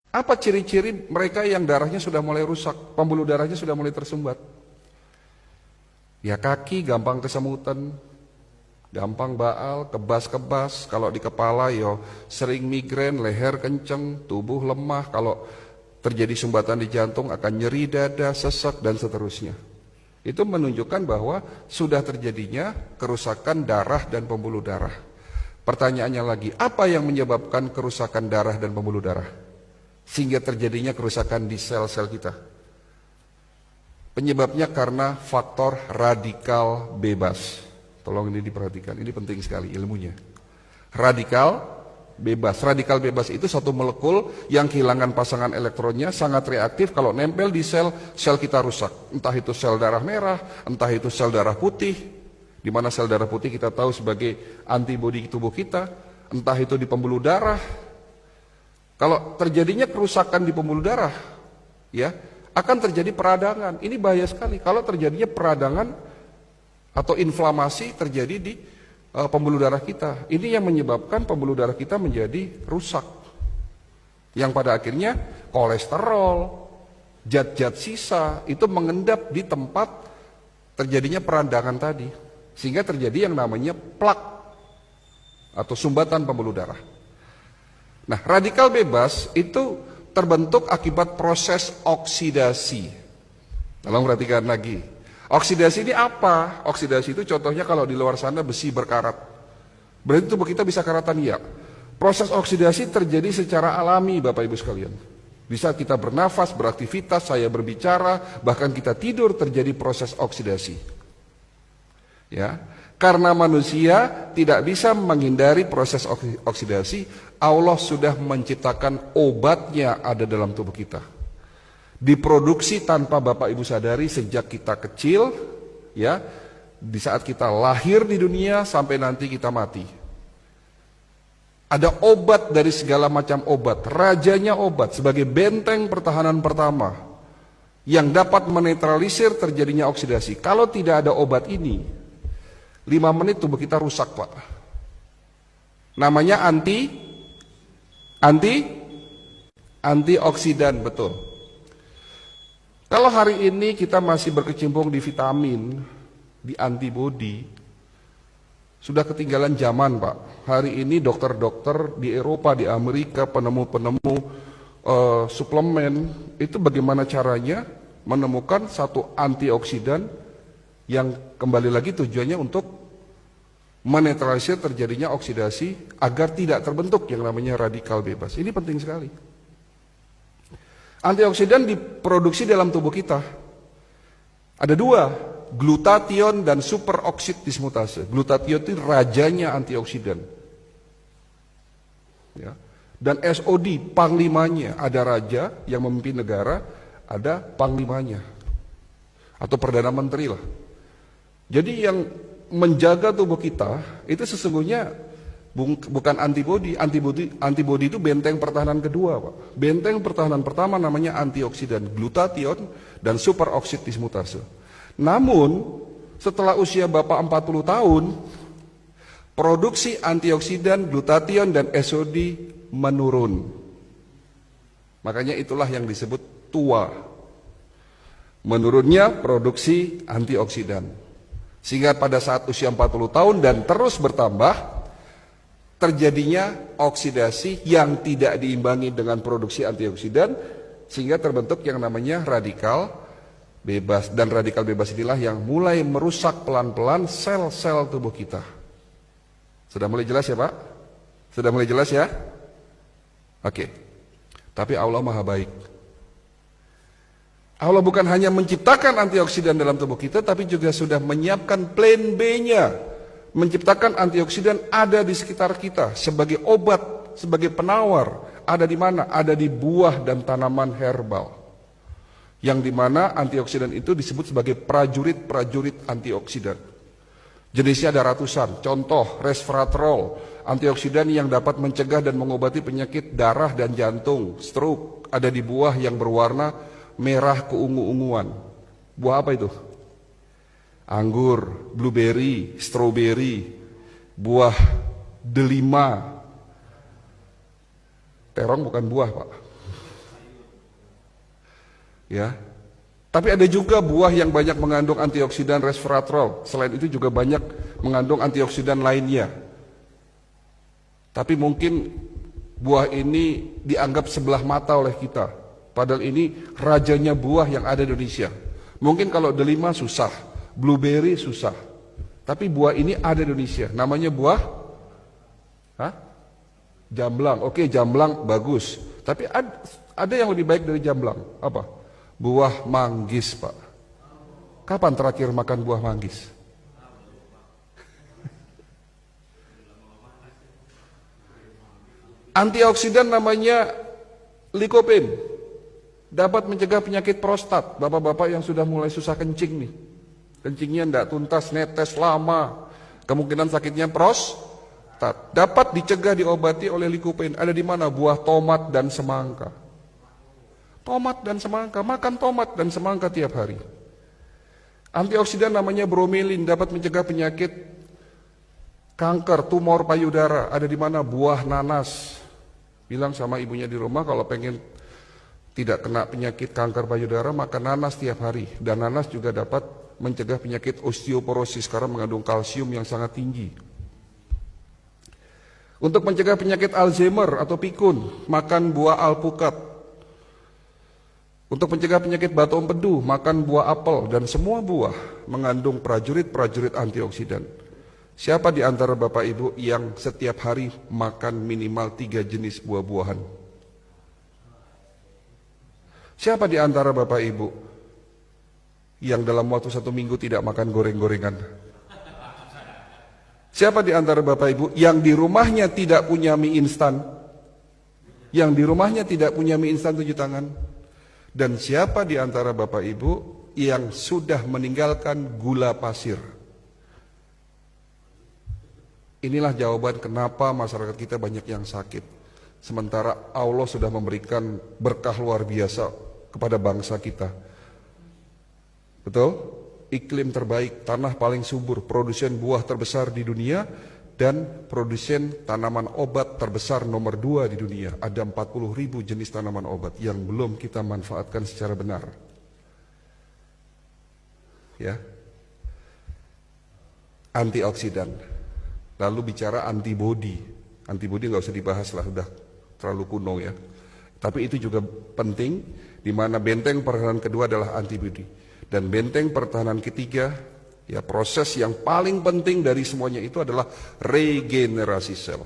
Apa ciri-ciri mereka yang darahnya sudah mulai rusak, pembuluh darahnya sudah mulai tersumbat? Ya kaki gampang kesemutan, gampang baal, kebas-kebas, kalau di kepala yo sering migrain, leher kenceng, tubuh lemah, kalau terjadi sumbatan di jantung akan nyeri dada, sesak dan seterusnya. Itu menunjukkan bahwa sudah terjadinya kerusakan darah dan pembuluh darah. Pertanyaannya lagi, apa yang menyebabkan kerusakan darah dan pembuluh darah? Sehingga terjadinya kerusakan di sel-sel kita. Penyebabnya karena faktor radikal bebas. Tolong ini diperhatikan, ini penting sekali ilmunya. Radikal bebas. Radikal bebas itu satu molekul yang kehilangan pasangan elektronnya, sangat reaktif, kalau nempel di sel, sel kita rusak. Entah itu sel darah merah, entah itu sel darah putih, di mana sel darah putih kita tahu sebagai antibodi tubuh kita, entah itu di pembuluh darah. Kalau terjadinya kerusakan di pembuluh darah, ya akan terjadi peradangan. Ini bahaya sekali. Kalau terjadinya peradangan atau inflamasi terjadi di pembuluh darah kita. Ini yang menyebabkan pembuluh darah kita menjadi rusak. Yang pada akhirnya kolesterol, zat-zat sisa itu mengendap di tempat terjadinya peradangan tadi. Sehingga terjadi yang namanya plak atau sumbatan pembuluh darah. Nah, radikal bebas itu terbentuk akibat proses oksidasi. Tolong perhatikan lagi. Oksidasi ini apa? Oksidasi itu contohnya kalau di luar sana besi berkarat. Berarti tubuh kita bisa karatan, ya. Proses oksidasi terjadi secara alami, Bapak Ibu sekalian. Di saat kita bernafas, beraktivitas, saya berbicara, bahkan kita tidur terjadi proses oksidasi. Ya. Karena manusia tidak bisa menghindari proses oksidasi, Allah sudah menciptakan obatnya ada dalam tubuh kita. Diproduksi tanpa Bapak Ibu sadari sejak kita kecil, ya, di saat kita lahir di dunia sampai nanti kita mati. Ada obat dari segala macam obat, rajanya obat sebagai benteng pertahanan pertama yang dapat menetralisir terjadinya oksidasi. Kalau tidak ada obat ini, 5 menit tubuh kita rusak, Pak. Namanya antioksidan, betul. Kalau hari ini kita masih berkecimpung di vitamin, di antibodi, sudah ketinggalan zaman, Pak. Hari ini dokter-dokter di Eropa, di Amerika, penemu-penemu suplemen, itu bagaimana caranya menemukan satu antioksidan yang kembali lagi tujuannya untuk menetralisir terjadinya oksidasi agar tidak terbentuk yang namanya radikal bebas. Ini penting sekali. Antioksidan diproduksi dalam tubuh kita. Ada 2, glutathione dan superoksid dismutase. Glutathione itu rajanya antioksidan. Ya. Dan SOD, panglimanya. Ada raja yang memimpin negara, ada panglimanya. Atau perdana menteri lah. Jadi yang menjaga tubuh kita itu sesungguhnya bukan antibodi. Antibodi itu benteng pertahanan kedua, Pak. Benteng pertahanan pertama namanya antioksidan, glutathione dan superoksid dismutase. Namun setelah usia Bapak 40 tahun, produksi antioksidan, glutathione dan SOD menurun. Makanya itulah yang disebut tua. Menurunnya produksi antioksidan. Sehingga pada saat usia 40 tahun dan terus bertambah, terjadinya oksidasi yang tidak diimbangi dengan produksi antioksidan, sehingga terbentuk yang namanya radikal bebas. Dan radikal bebas inilah yang mulai merusak pelan-pelan sel-sel tubuh kita. Sudah mulai jelas ya, Pak? Sudah mulai jelas ya? Oke. Tapi Allah Maha Baik. Allah bukan hanya menciptakan antioksidan dalam tubuh kita, tapi juga sudah menyiapkan plan B-nya. Menciptakan antioksidan ada di sekitar kita sebagai obat, sebagai penawar. Ada di mana? Ada di buah dan tanaman herbal. Yang di mana antioksidan itu disebut sebagai prajurit-prajurit antioksidan. Jenisnya ada ratusan. Contoh, resveratrol, antioksidan yang dapat mencegah dan mengobati penyakit darah dan jantung, stroke. Ada di buah yang berwarna merah keungu-unguan. Buah apa itu? Anggur, blueberry, strawberry, buah delima. Terong bukan buah, Pak. Ya. Tapi ada juga buah yang banyak mengandung antioksidan resveratrol. Selain itu juga banyak mengandung antioksidan lainnya. Tapi mungkin buah ini dianggap sebelah mata oleh kita. Padahal ini rajanya buah yang ada di Indonesia. Mungkin kalau delima susah, blueberry susah. Tapi buah ini ada di Indonesia. Namanya buah jamblang. Oke, jamblang bagus. Tapi ada yang lebih baik dari jamblang. Apa? Buah manggis, Pak. Kapan terakhir makan buah manggis? Antioksidan namanya lycopene. Dapat mencegah penyakit prostat. Bapak-bapak yang sudah mulai susah kencing nih. Kencingnya tidak tuntas, netes lama. Kemungkinan sakitnya prostat. Dapat dicegah, diobati oleh lycopene. Ada di mana? Buah tomat dan semangka. Tomat dan semangka, makan tomat dan semangka tiap hari. Antioksidan namanya bromelin, dapat mencegah penyakit kanker, tumor payudara. Ada di mana? Buah nanas. Bilang sama ibunya di rumah kalau pengen tidak kena penyakit kanker payudara, makan nanas tiap hari. Dan nanas juga dapat mencegah penyakit osteoporosis karena mengandung kalsium yang sangat tinggi. Untuk mencegah penyakit Alzheimer atau pikun, makan buah alpukat. Untuk mencegah penyakit batu empedu, makan buah apel, dan semua buah mengandung prajurit-prajurit antioksidan. Siapa di antara Bapak Ibu yang setiap hari makan minimal 3 jenis buah-buahan? Siapa di antara Bapak Ibu yang dalam waktu 1 minggu tidak makan goreng-gorengan? Siapa di antara Bapak Ibu yang di rumahnya tidak punya mie instan? Yang di rumahnya tidak punya mie instan, tunjuk tangan. Dan siapa di antara Bapak Ibu yang sudah meninggalkan gula pasir? Inilah jawaban kenapa masyarakat kita banyak yang sakit. Sementara Allah sudah memberikan berkah luar biasa kepada bangsa kita. Betul? Iklim terbaik, tanah paling subur, produsen buah terbesar di dunia, dan produsen tanaman obat terbesar nomor 2 di dunia. Ada 40.000 jenis tanaman obat yang belum kita manfaatkan secara benar. Ya. Antioksidan. Lalu bicara antibodi. Antibodi nggak usah dibahas lah, sudah terlalu kuno ya. Tapi itu juga penting, di mana benteng pertahanan kedua adalah antibodi. Dan benteng pertahanan ketiga, ya, proses yang paling penting dari semuanya itu adalah regenerasi sel.